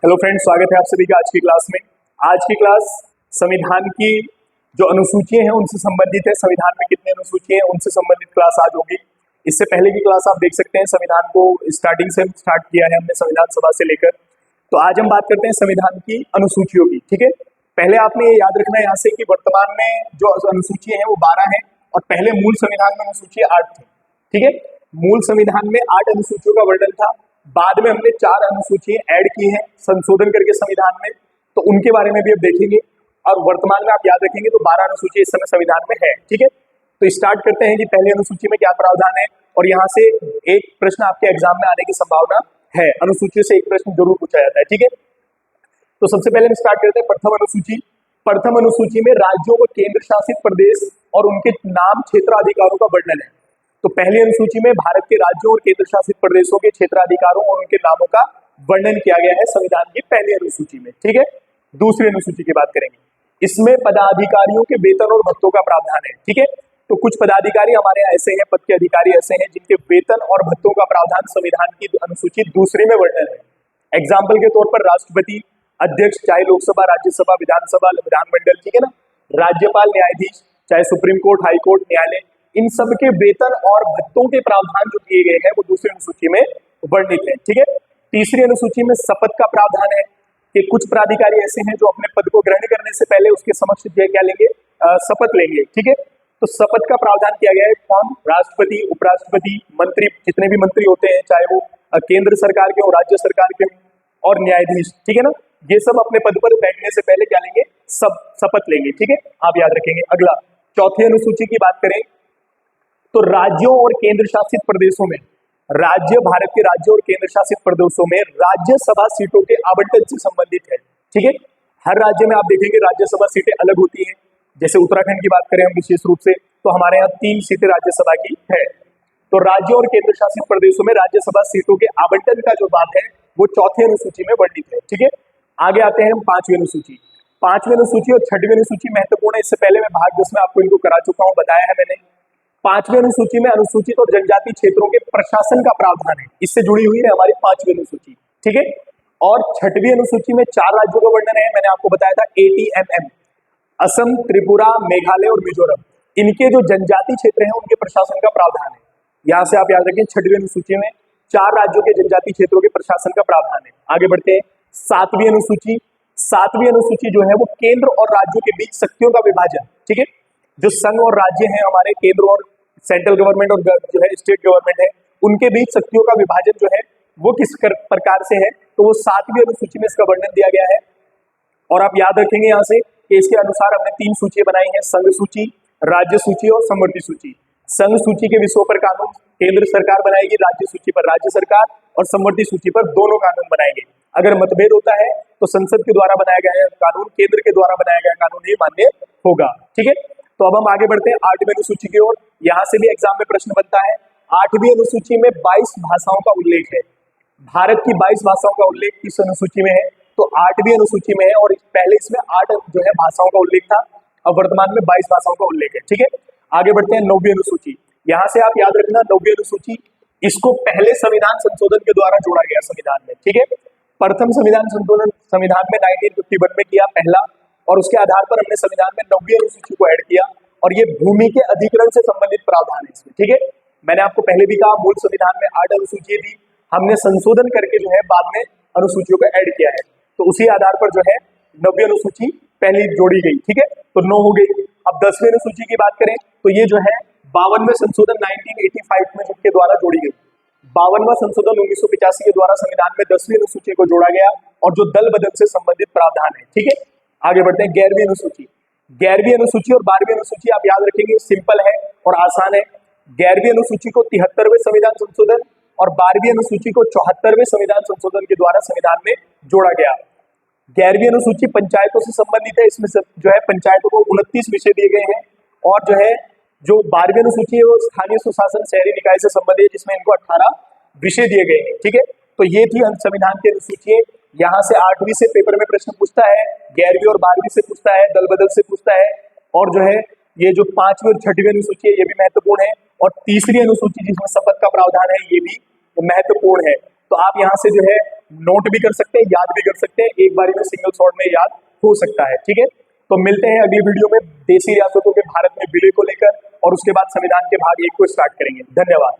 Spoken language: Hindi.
हेलो फ्रेंड्स, स्वागत है आप सभी का आज की क्लास में। आज की क्लास संविधान की जो अनुसूचियां हैं उनसे संबंधित है। संविधान में कितनी अनुसूचियां हैं उनसे संबंधित क्लास आज होगी। इससे पहले की क्लास आप देख सकते हैं, संविधान को स्टार्टिंग से स्टार्ट किया है हमने संविधान सभा से लेकर। तो आज हम बात करते हैं संविधान की अनुसूचियों की। ठीक है, पहले आपने ये याद रखना है यहाँ से कि वर्तमान में जो अनुसूचियां हैं वो 12 हैं और पहले मूल संविधान में अनुसूचियां 8 थी। ठीक है, मूल संविधान में 8 अनुसूचियों का वर्णन था। बाद में हमने 4 अनुसूचियां ऐड की हैं संशोधन करके संविधान में, तो उनके बारे में भी अब देखेंगे। और वर्तमान में आप याद रखेंगे तो 12 अनुसूची इस समय संविधान में है। ठीक है, तो स्टार्ट करते हैं कि पहली अनुसूची में क्या प्रावधान है। और यहाँ से एक प्रश्न आपके एग्जाम में आने की संभावना है, अनुसूची से एक प्रश्न जरूर पूछा जाता है। ठीक है, तो सबसे पहले हम स्टार्ट करते हैं प्रथम अनुसूची। प्रथम अनुसूची में राज्यों व केंद्र शासित प्रदेश और उनके नाम क्षेत्राधिकारों का वर्णन है। तो पहली अनुसूची में भारत के राज्यों और केंद्र शासित प्रदेशों के क्षेत्राधिकारों और उनके नामों का वर्णन किया गया है संविधान की पहली अनुसूची में। ठीक है, दूसरी अनुसूची की बात करेंगे। इसमें पदाधिकारियों के वेतन और भत्तों का प्रावधान है। ठीक है, तो कुछ पदाधिकारी हमारे यहाँ ऐसे हैं, पद के अधिकारी ऐसे हैं जिनके वेतन और भत्तों का प्रावधान संविधान की अनुसूची दूसरी में वर्णन है। एग्जाम्पल के तौर पर राष्ट्रपति, अध्यक्ष चाहे लोकसभा, राज्यसभा, विधानसभा, विधानमंडल, ठीक है ना, राज्यपाल, न्यायाधीश चाहे सुप्रीम कोर्ट, हाई कोर्ट, न्यायालय, इन सब के वेतन और भत्तों के प्रावधान जो किए गए हैं वो दूसरी अनुसूची में वर्णित है। ठीक है, तीसरी अनुसूची में शपथ का प्रावधान है कि कुछ पदाधिकारी ऐसे हैं जो अपने पद को ग्रहण करने से पहले उसके समक्ष क्या लेंगे, शपथ लेंगे। ठीक है, तो शपथ का प्रावधान किया गया है। कौन? राष्ट्रपति, उपराष्ट्रपति, मंत्री, जितने भी मंत्री होते हैं चाहे वो केंद्र सरकार के हो, राज्य सरकार के हो, और न्यायाधीश। ठीक है ना, ये सब अपने पद पर बैठने से पहले क्या लेंगे, सब शपथ लेंगे। ठीक है, आप याद रखेंगे। अगला चौथी अनुसूची की बात करें तो राज्यों और केंद्र शासित प्रदेशों में, राज्य, भारत के राज्यों और केंद्र शासित प्रदेशों में राज्यसभा सीटों के आवंटन से संबंधित है। ठीक है, हर राज्य में आप देखेंगे राज्यसभा सीटें अलग होती हैं। जैसे उत्तराखंड की बात करें हम विशेष रूप से, तो हमारे यहाँ 3 सीटें राज्यसभा की है। तो राज्यों और केंद्र शासित प्रदेशों में राज्यसभा सीटों के आवंटन का जो बात है वो चौथी अनुसूची में वर्णित है। ठीक है, आगे आते हैं हम 5वीं अनुसूची। 5वीं अनुसूची और 6वीं अनुसूची महत्वपूर्ण है। इससे पहले मैं भाग 10 में आपको इनको करा चुका हूँ, बताया है मैंने। 5वीं अनुसूची में अनुसूचित और जनजाति क्षेत्रों के प्रशासन का प्रावधान है, इससे जुड़ी हुई है हमारी 5वीं अनुसूची। ठीक है, और 6वीं अनुसूची में 4 राज्यों का वर्णन है। मैंने आपको बताया था ATMM, असम, त्रिपुरा, मेघालय और मिजोरम, इनके जो जनजाति क्षेत्र हैं उनके प्रशासन का प्रावधान है। यहाँ से आप याद रखें 6वीं अनुसूची में 4 राज्यों के जनजाति क्षेत्रों के प्रशासन का प्रावधान है। आगे बढ़ते हैं 7वीं अनुसूची। 7वीं अनुसूची जो है वो केंद्र और राज्यों के बीच शक्तियों का विभाजन। ठीक है, जो संघ और राज्य हैं हमारे, केंद्र और सेंट्रल गवर्नमेंट और जो है स्टेट गवर्नमेंट है, उनके बीच शक्तियों का विभाजन जो है वो किस प्रकार से है, तो वो 7वीं अनुसूची में इसका वर्णन दिया गया है। और आप याद रखेंगे यहाँ से कि इसके अनुसार हमने 3 सूचियां बनाई हैं, संघ सूची, राज्य सूची और समवर्ती सूची। संघ सूची के विषयों पर कानून केंद्र सरकार बनाएगी, राज्य सूची पर राज्य सरकार और समवर्ती सूची पर दोनों कानून बनाएंगे। अगर मतभेद होता है तो संसद के द्वारा बनाया गया कानून, केंद्र के द्वारा बनाया गया कानून ही मान्य होगा। ठीक है, तो अब हम आगे बढ़ते हैं 8वीं अनुसूची की ओर। यहाँ से भी एग्जाम में प्रश्न बनता है। 8वीं अनुसूची में 22 भाषाओं का उल्लेख है। भारत की 22 भाषाओं का उल्लेख किस अनुसूची में है, तो 8वीं अनुसूची में है। और पहले इसमें 8 जो है भाषाओं का उल्लेख था, अब वर्तमान में 22 भाषाओं का उल्लेख है। ठीक है, आगे बढ़ते हैं 9वीं अनुसूची। यहाँ से आप याद रखना 9वीं अनुसूची, इसको पहले संविधान संशोधन के द्वारा जोड़ा गया संविधान में। ठीक है, प्रथम संविधान संशोधन संविधान में 1951 में किया पहला, और उसके आधार पर हमने संविधान में 9वीं अनुसूची को ऐड किया। और ये भूमि के अधिग्रहण से संबंधित प्रावधान है इसमें। ठीक है, मैंने आपको पहले भी कहा मूल संविधान में 8 अनुसूची थी, हमने संशोधन करके जो है बाद में अनुसूचियों को ऐड किया है, तो उसी आधार पर जो है 9वीं अनुसूची पहले जोड़ी गई। ठीक है, तो 9 हो गई। अब 10वीं अनुसूची की बात करें तो ये जो है 52वें संशोधन 1985 में जिसके द्वारा जोड़ी गई। 52वां संशोधन 1985 के द्वारा संविधान में 10वीं अनुसूची को जोड़ा गया, और जो दल बदल से संबंधित प्रावधान है। ठीक है, आगे बढ़ते हैं 11वीं अनुसूची। 11वीं अनुसूची और 12वीं अनुसूची आप याद रखेंगे, सिंपल है और आसान है। 11वीं अनुसूची को 73वें संविधान संशोधन और 12वीं अनुसूची को 74वें संविधान संशोधन के द्वारा संविधान में जोड़ा गया। 11वीं अनुसूची पंचायतों से संबंधित है। इसमें जो है पंचायतों को 29 विषय दिए गए हैं, और जो है जो 12वीं अनुसूची है वो स्थानीय सुशासन शहरी निकाय से संबंधित है, जिसमें इनको 18 विषय दिए गए हैं। ठीक है, तो ये थी संविधान की अनुसूची। यहाँ से 8वीं से पेपर में प्रश्न पूछता है, 11वीं और 12वीं से पूछता है, दल बदल से पूछता है, और जो है ये जो 5वीं और 6वीं अनुसूची है ये भी महत्वपूर्ण है, और तीसरी अनुसूची जिसमें शपथ का प्रावधान है ये भी महत्वपूर्ण है। तो आप यहाँ से जो है नोट भी कर सकते हैं, याद भी कर सकते हैं, एक बारी में सिंगल शॉट में याद हो सकता है। ठीक है, तो मिलते हैं अगली वीडियो में देशी रियासतों के भारत में विलय को लेकर, और उसके बाद संविधान के भाग 1 को स्टार्ट करेंगे। धन्यवाद।